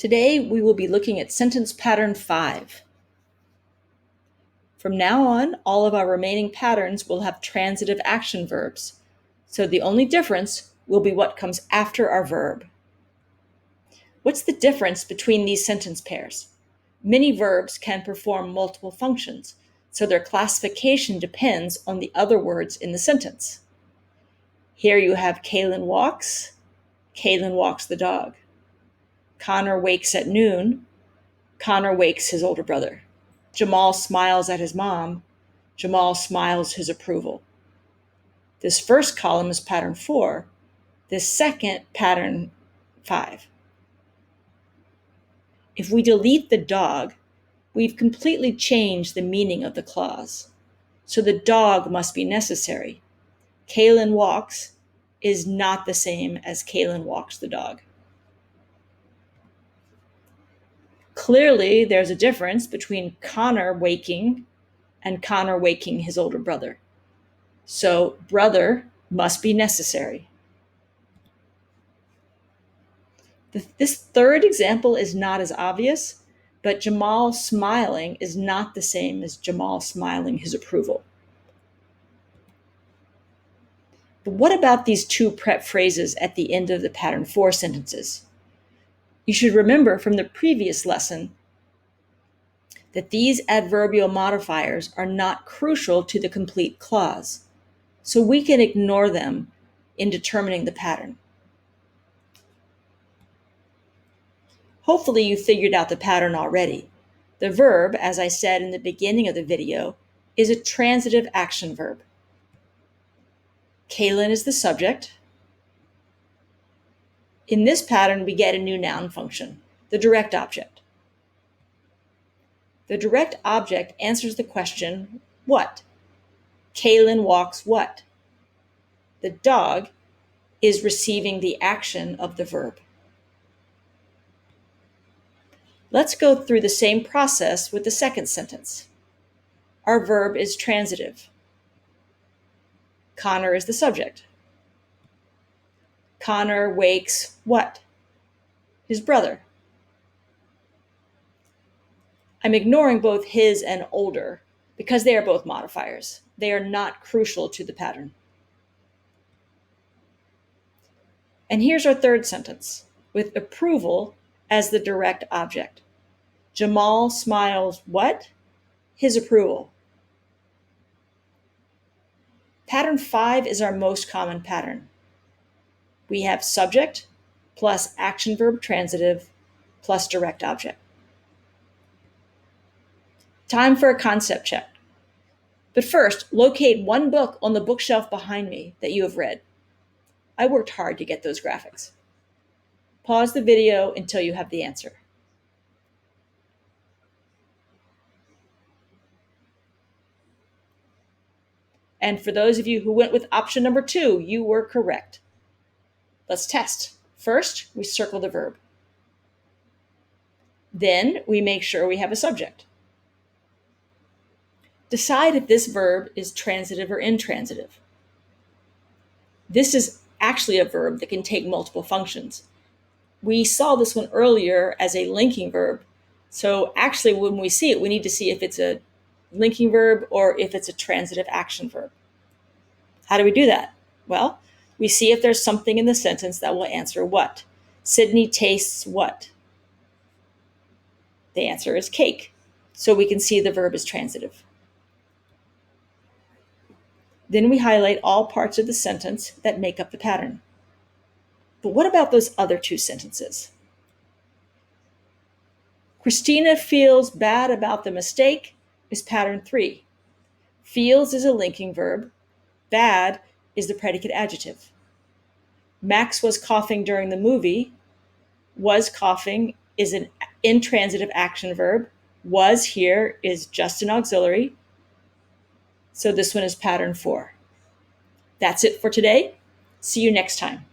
Today, we will be looking at sentence pattern 5. From now on, all of our remaining patterns will have transitive action verbs, so the only difference will be what comes after our verb. What's the difference between these sentence pairs? Many verbs can perform multiple functions, so their classification depends on the other words in the sentence. Here you have Kaylin walks the dog. Connor wakes at noon, Connor wakes his older brother. Jamal smiles at his mom, Jamal smiles his approval. This first column is pattern 4, this second pattern 5. If we delete the dog, we've completely changed the meaning of the clause. So the dog must be necessary. Kaylin walks is not the same as Kaylin walks the dog. Clearly, there's a difference between Connor waking and Connor waking his older brother. So brother must be necessary. This third example is not as obvious, but Jamal smiling is not the same as Jamal smiling his approval. But what about these two prep phrases at the end of the pattern 4 sentences? You should remember from the previous lesson that these adverbial modifiers are not crucial to the complete clause, so we can ignore them in determining the pattern. Hopefully you figured out the pattern already. The verb, as I said in the beginning of the video, is a transitive action verb. Kaylin is the subject. In this pattern, we get a new noun function, the direct object. The direct object answers the question, what? Kaylin walks what? The dog is receiving the action of the verb. Let's go through the same process with the second sentence. Our verb is transitive. Connor is the subject. Connor wakes what? His brother. I'm ignoring both his and older because they are both modifiers. They are not crucial to the pattern. And here's our third sentence, with approval as the direct object. Jamal smiles what? His approval. Pattern 5 is our most common pattern. We have subject plus action verb transitive plus direct object. Time for a concept check. But first, locate one book on the bookshelf behind me that you have read. I worked hard to get those graphics. Pause the video until you have the answer. And for those of you who went with option number 2, you were correct. Let's test. First, we circle the verb. Then we make sure we have a subject. Decide if this verb is transitive or intransitive. This is actually a verb that can take multiple functions. We saw this one earlier as a linking verb. So actually, when we see it, we need to see if it's a linking verb or if it's a transitive action verb. How do we do that? Well, we see if there's something in the sentence that will answer what. Sydney tastes what? The answer is cake. So we can see the verb is transitive. Then we highlight all parts of the sentence that make up the pattern. But what about those other two sentences? Christina feels bad about the mistake is pattern 3. Feels is a linking verb. Bad is the predicate adjective. Max was coughing during the movie. Was coughing is an intransitive action verb. Was here is just an auxiliary. So this one is pattern 4. That's it for today. See you next time.